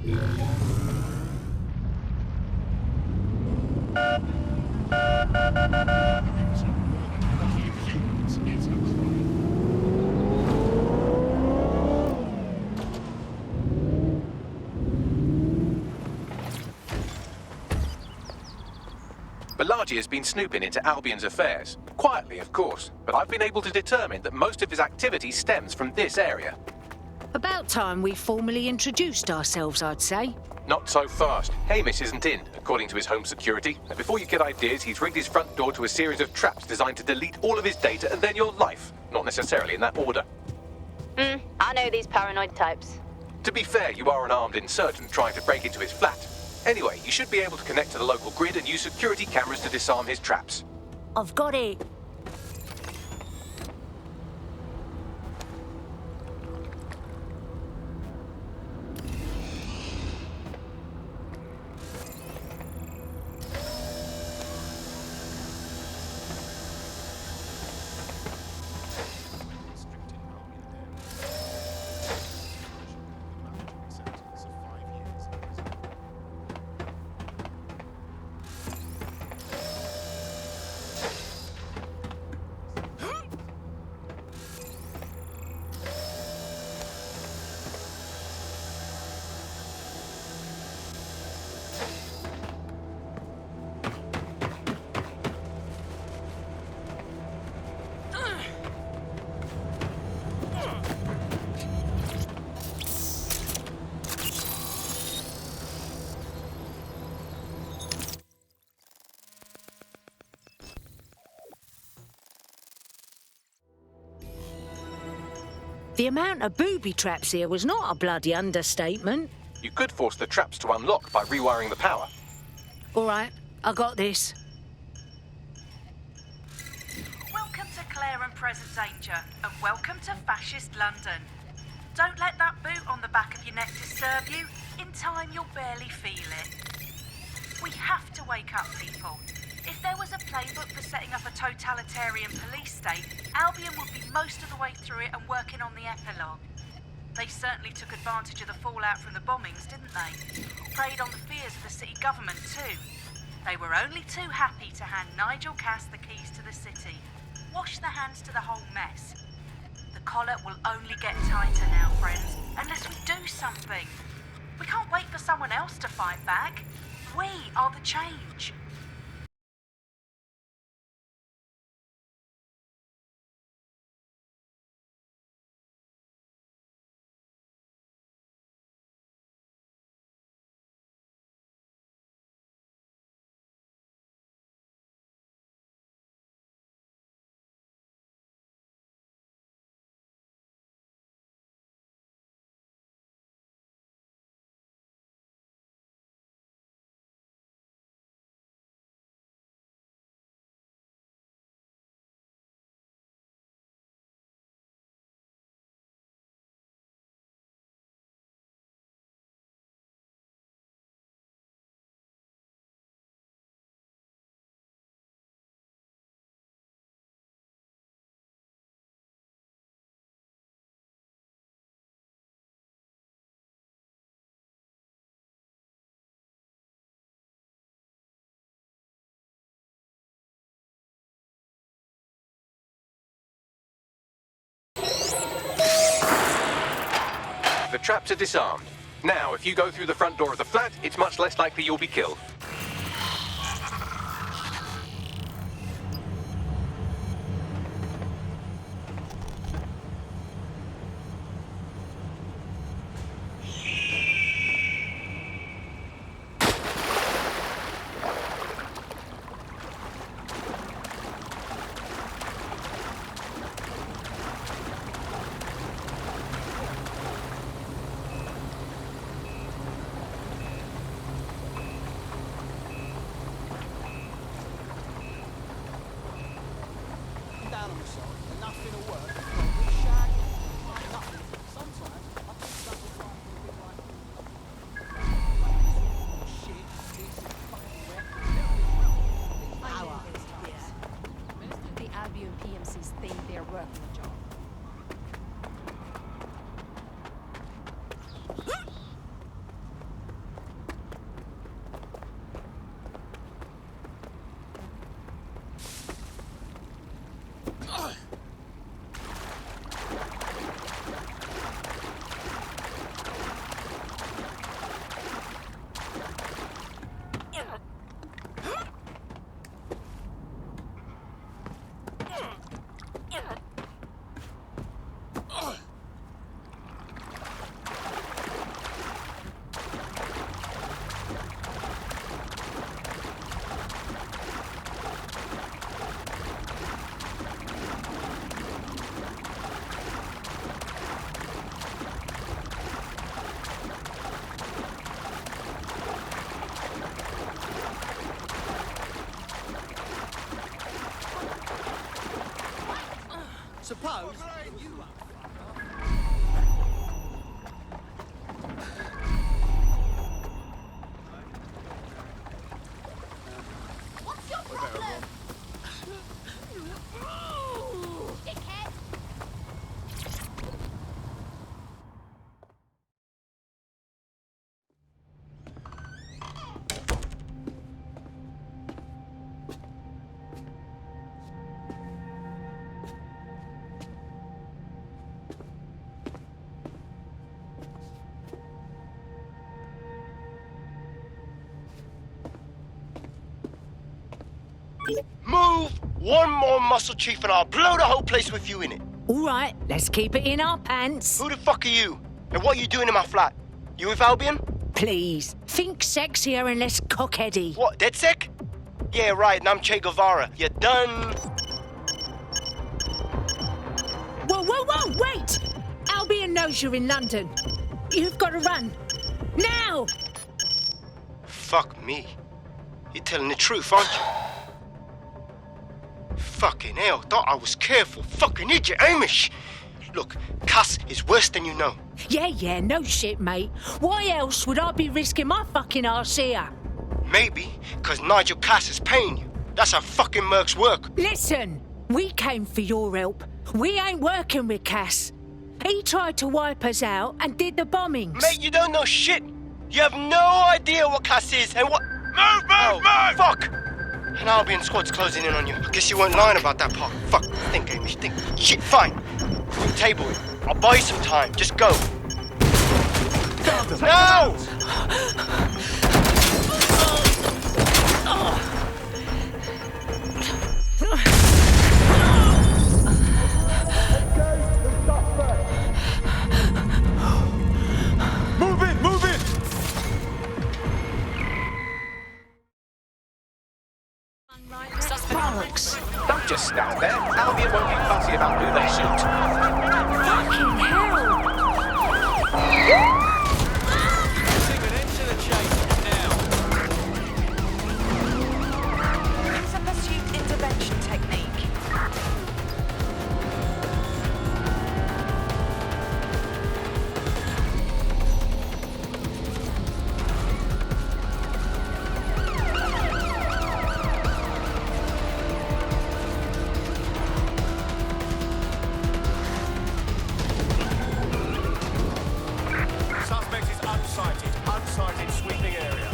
Bilardi has been snooping into Albion's affairs. Quietly, of course, but I've been able to determine that most of his activity stems from this area. About time we formally introduced ourselves, I'd say. Not so fast. Hamish isn't in, according to his home security. And before you get ideas, he's rigged his front door to a series of traps designed to delete all of his data and then your life. Not necessarily in that order. I know these paranoid types. To be fair, you are an armed insurgent trying to break into his flat. Anyway, you should be able to connect to the local grid and use security cameras to disarm his traps. I've got it. The amount of booby traps here was not a bloody understatement. You could force the traps to unlock by rewiring the power. All right, I got this. Welcome to Clare and Present Danger, and welcome to Fascist London. Don't let that boot on the back of your neck disturb you. In time, you'll barely feel it. We have to wake up, people. If there was a playbook for setting up a totalitarian police state, Albion would be most of the way through it and working on the epilogue. They certainly took advantage of the fallout from the bombings, didn't they? Preyed on the fears of the city government too. They were only too happy to hand Nigel Cass the keys to the city. Wash their hands to the whole mess. The collar will only get tighter now, friends, unless we do something. We can't wait for someone else to fight back. We are the change. The traps are disarmed. Now, if you go through the front door of the flat, it's much less likely you'll be killed. Suppose you are. What's your problem? Dickhead! Move one more muscle, Chief, and I'll blow the whole place with you in it. All right, let's keep it in our pants. Who the fuck are you? And what are you doing in my flat? You with Albion? Please, think sexier and less cockheady. What, DedSec? Yeah, right, and I'm Che Guevara. You done? Whoa, wait! Albion knows you're in London. You've got to run. Now! Fuck me. You're telling the truth, aren't you? Fucking hell, thought I was careful. Fucking idiot, Amish. Look, Cass is worse than you know. Yeah, no shit, mate. Why else would I be risking my fucking arse here? Maybe, because Nigel Cass is paying you. That's how fucking mercs work. Listen, we came for your help. We ain't working with Cass. He tried to wipe us out and did the bombings. Mate, you don't know shit. You have no idea what Cass is and what... Move! Fuck! An Albion squad's closing in on you. I guess you weren't lying about that part. Fuck, think, Amish, think. Shit, fine. We'll table it. I'll buy you some time. Just go. No! Move it! Bollocks. Don't just stand there. Albion won't be fussy about who they shoot. Fucking hell! Putting an end to the chase now. Use a pursuit intervention technique. Suspect is unsighted. Unsighted sweeping area.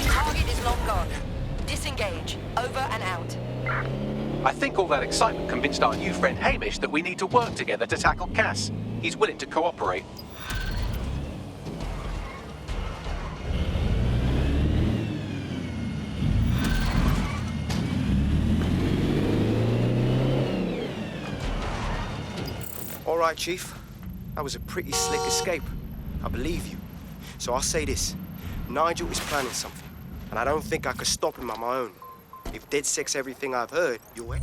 Target is long gone. Disengage. Over and out. I think all that excitement convinced our new friend Hamish that we need to work together to tackle Cass. He's willing to cooperate. All right, Chief. That was a pretty slick escape. I believe you. So I'll say this. Nigel is planning something, and I don't think I could stop him on my own. If DedSec's everything I've heard, you'll...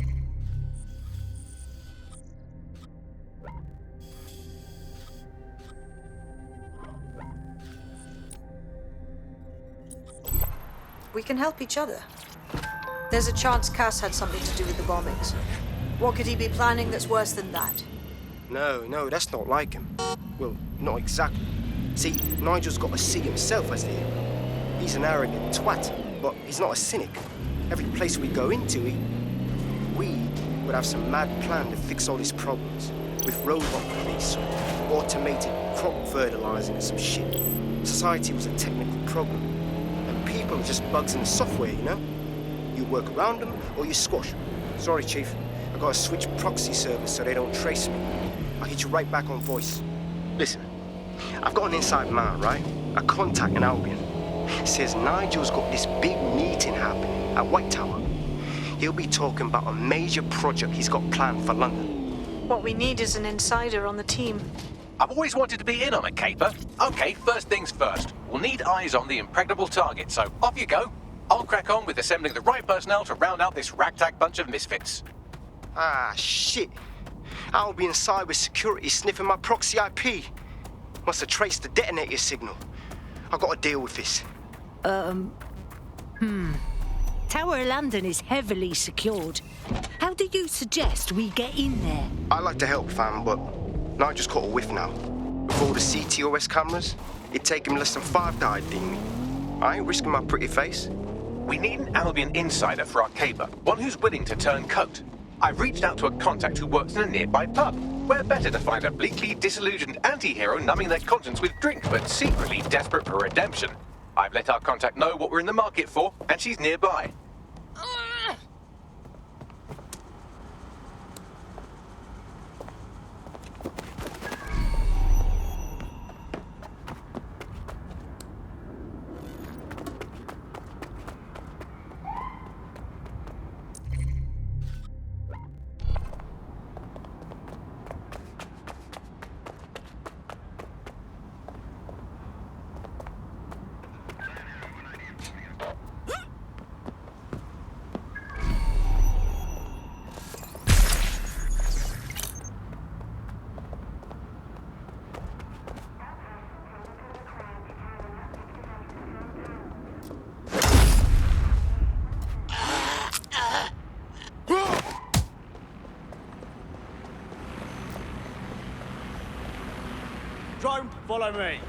We can help each other. There's a chance Cass had something to do with the bombings. What could he be planning that's worse than that? No, that's not like him. Well, not exactly. See, Nigel's got to see himself as the hero. He's an arrogant twat, but he's not a cynic. Every place we go into, we would have some mad plan to fix all his problems. With robot police, or automated crop fertilizing and some shit. Society was a technical problem. And people are just bugs in the software, you know? You work around them, or you squash them. Sorry, Chief. I gotta switch proxy servers so they don't trace me. I'll hit you right back on voice. Listen, I've got an inside man, right? A contact in Albion. Says Nigel's got this big meeting happening at White Tower. He'll be talking about a major project he's got planned for London. What we need is an insider on the team. I've always wanted to be in on a caper. Okay, first things first. We'll need eyes on the impregnable target, so off you go. I'll crack on with assembling the right personnel to round out this ragtag bunch of misfits. Ah, shit. Albion cyber security sniffing my proxy IP. Must have traced the detonator signal. I gotta deal with this. Tower of London is heavily secured. How do you suggest we get in there? I like to help, fam, but Nigel's caught a whiff now. With all the CTOS cameras, it'd take him less than 5 to ID me. I ain't risking my pretty face. We need an Albion insider for our caper, one who's willing to turn coat. I've reached out to a contact who works in a nearby pub. Where better to find a bleakly disillusioned anti-hero numbing their conscience with drink, but secretly desperate for redemption. I've let our contact know what we're in the market for, and she's nearby. Drone, follow me.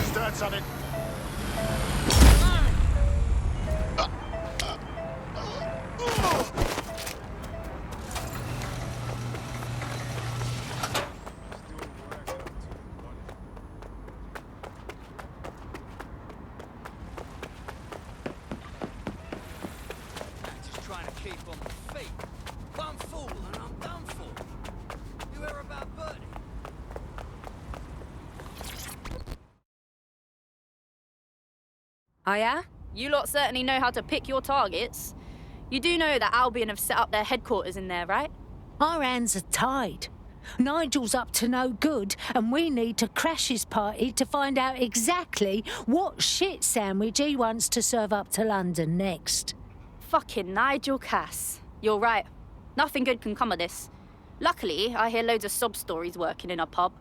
Start something. Trying to keep on the feet. One fool and I'm done for. You hear about Bertie? Oh yeah? You lot certainly know how to pick your targets. You do know that Albion have set up their headquarters in there, right? Our hands are tied. Nigel's up to no good, and we need to crash his party to find out exactly what shit sandwich he wants to serve up to London next. Fucking Nigel Cass. You're right. Nothing good can come of this. Luckily, I hear loads of sob stories working in a pub.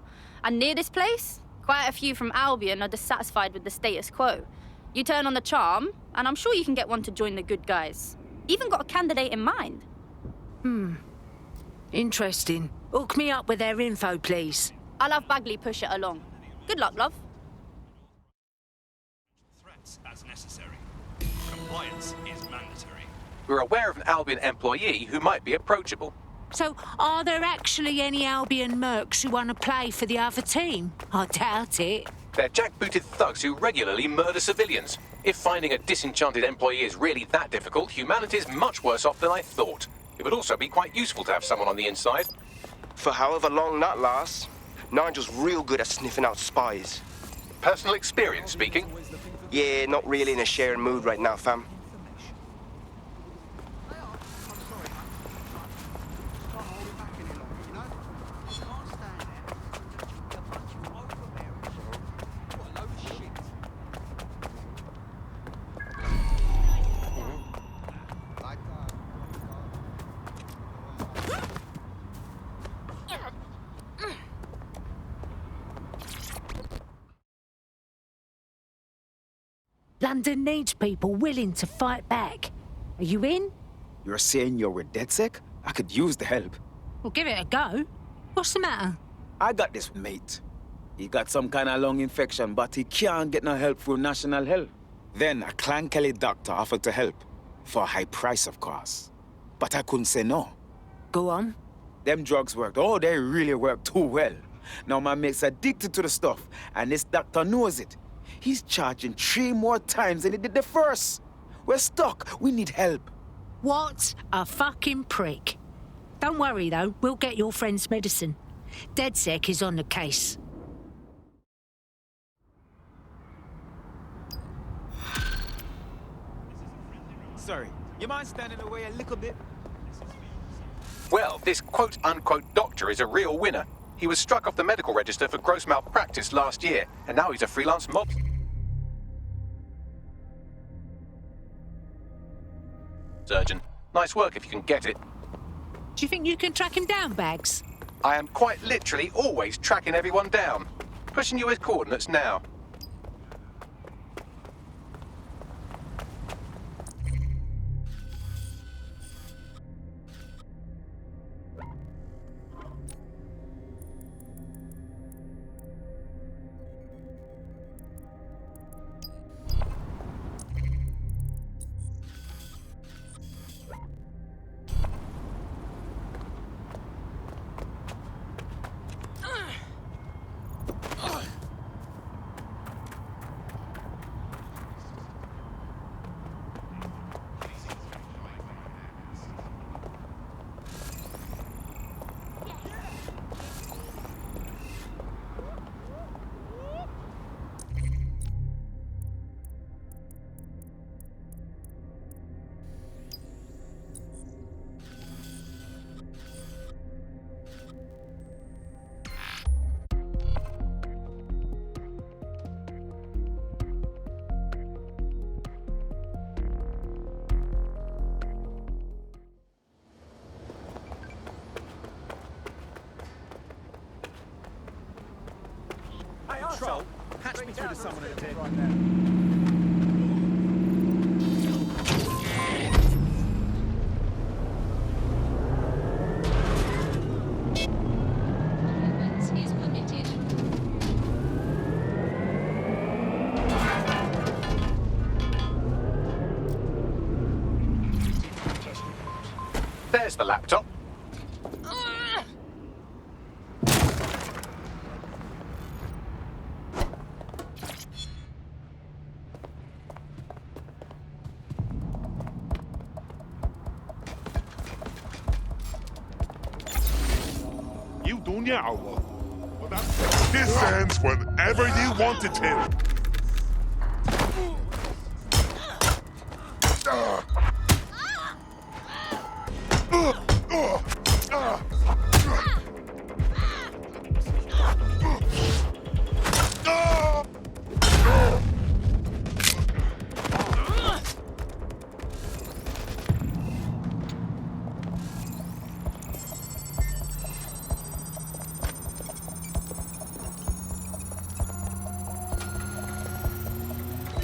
And near this place, quite a few from Albion are dissatisfied with the status quo. You turn on the charm, and I'm sure you can get one to join the good guys. Even got a candidate in mind. Interesting. Hook me up with their info, please. I'll have Bagley push it along. Good luck, love. Threats as necessary. Compliance is mandatory. We're aware of an Albion employee who might be approachable. So, are there actually any Albion mercs who want to play for the other team? I doubt it. They're jackbooted thugs who regularly murder civilians. If finding a disenchanted employee is really that difficult, humanity's much worse off than I thought. It would also be quite useful to have someone on the inside. For however long that lasts, Nigel's real good at sniffing out spies. Personal experience speaking. Yeah, not really in a sharing mood right now, fam. London needs people willing to fight back. Are you in? You're saying you're with DedSec? I could use the help. Well, give it a go. What's the matter? I got this mate. He got some kind of lung infection, but he can't get no help through National Health. Then a Clan Kelly doctor offered to help. For a high price, of course. But I couldn't say no. Go on. Them drugs worked. Oh, they really worked too well. Now my mate's addicted to the stuff, and this doctor knows it. He's charging 3 more times than he did the first. We're stuck. We need help. What a fucking prick. Don't worry, though. We'll get your friend's medicine. DedSec is on the case. Sorry, you mind standing away a little bit? Well, this quote-unquote doctor is a real winner. He was struck off the medical register for gross malpractice last year, and now he's a freelance mob surgeon. Nice work if you can get it. Do you think you can track him down, Bags? I am quite literally always tracking everyone down. Pushing you his coordinates now. Control. Patch me through to someone in a bit right now. Is permitted. There's the laptop. You doing ya or what? Well, this ends whenever you want it to.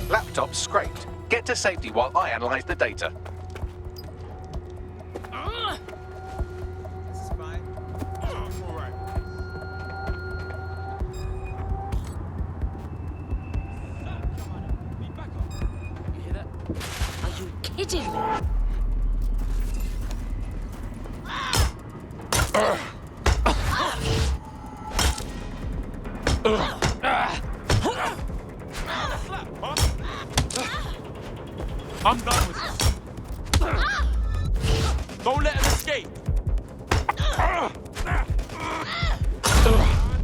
Laptop scraped. Get to safety while I analyze the data. This is fine. All right. Come on, be back up. You hear that? Are you kidding me? I'm done with this. Don't let him escape.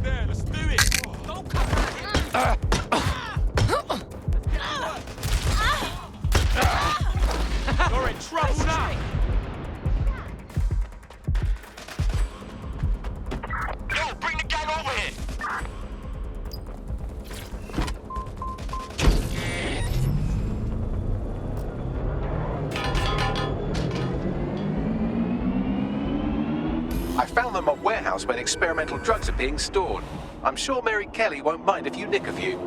There, let's do it. Don't come out here. You're in trouble now. Yo, bring the gang over here. I found them at a warehouse where experimental drugs are being stored. I'm sure Mary Kelly won't mind if you nick a few.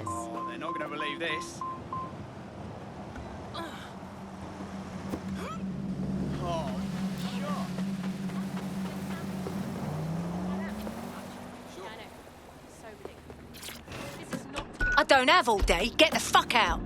Oh, they're not going to believe this. Oh, sure. I don't have all day. Get the fuck out.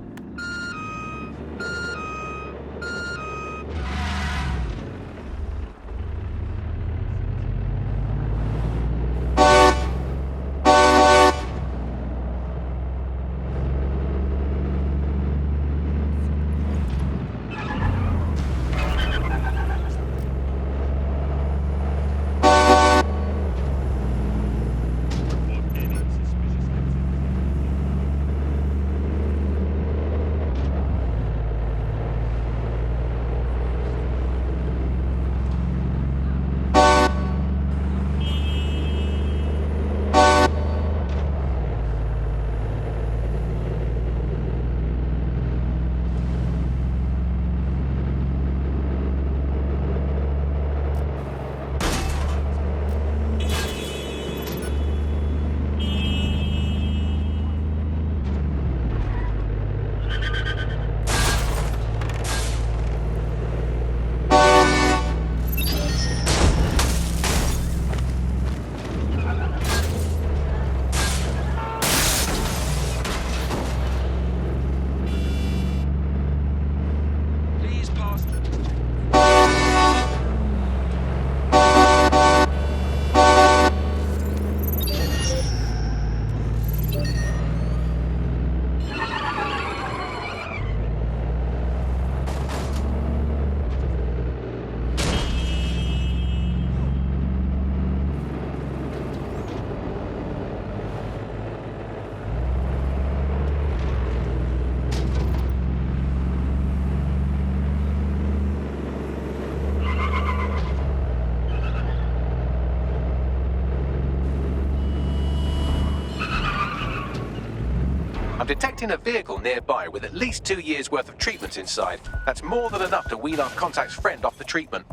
Detecting a vehicle nearby with at least 2 years' worth of treatments inside. That's more than enough to wean our contact's friend off the treatment.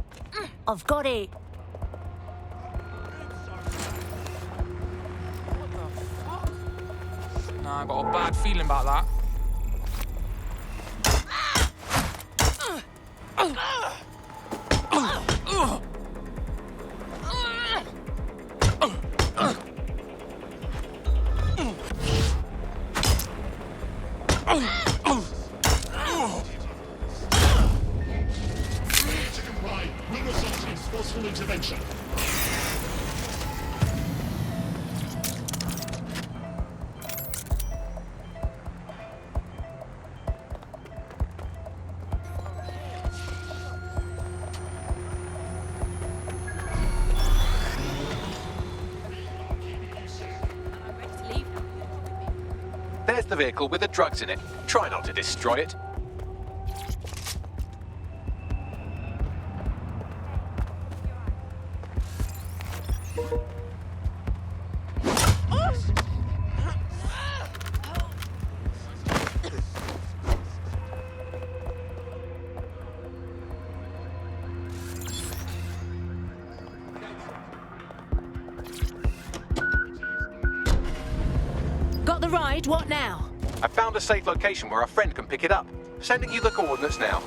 I've got it. Nah, I got a bad feeling about that. Intervention. There's the vehicle with the drugs in it. Try not to destroy it. Got the ride? What now? I found a safe location where a friend can pick it up. Sending you the coordinates now.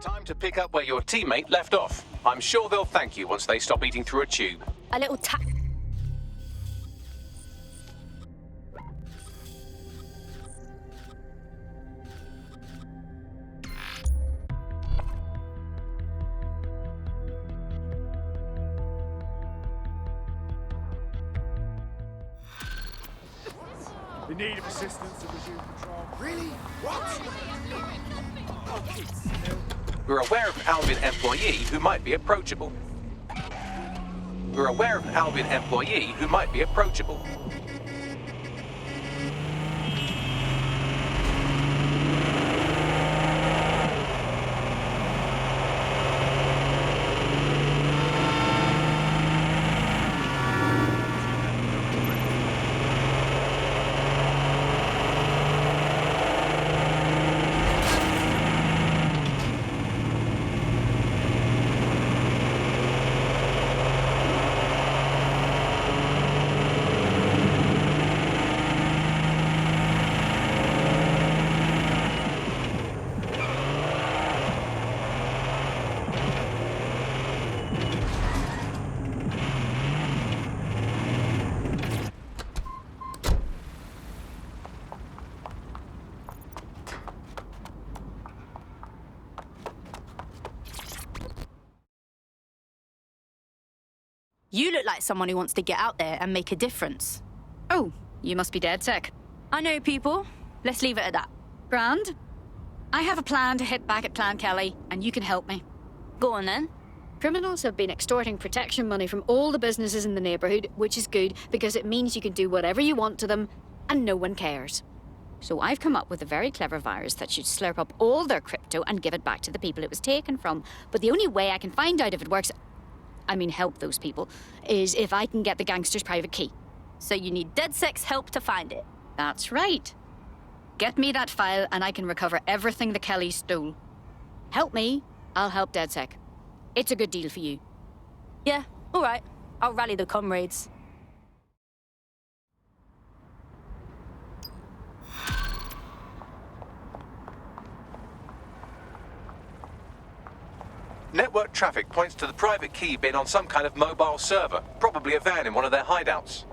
Time to pick up where your teammate left off. I'm sure they'll thank you once they stop eating through a tube. A little tap. We need assistance to resume control. Really? What? We're aware of an Albion employee who might be approachable. We're aware of an Albion employee who might be approachable. You look like someone who wants to get out there and make a difference. Oh, you must be DedSec. I know people. Let's leave it at that. Grand. I have a plan to hit back at Clan Kelly, and you can help me. Go on then. Criminals have been extorting protection money from all the businesses in the neighborhood, which is good because it means you can do whatever you want to them, and no one cares. So I've come up with a very clever virus that should slurp up all their crypto and give it back to the people it was taken from. But the only way I can find out if it works, help those people, is if I can get the gangster's private key. So you need DedSec's help to find it. That's right. Get me that file and I can recover everything the Kellys stole. Help me, I'll help DedSec. It's a good deal for you. Yeah, all right. I'll rally the comrades. Network traffic points to the private key being on some kind of mobile server, probably a van in one of their hideouts.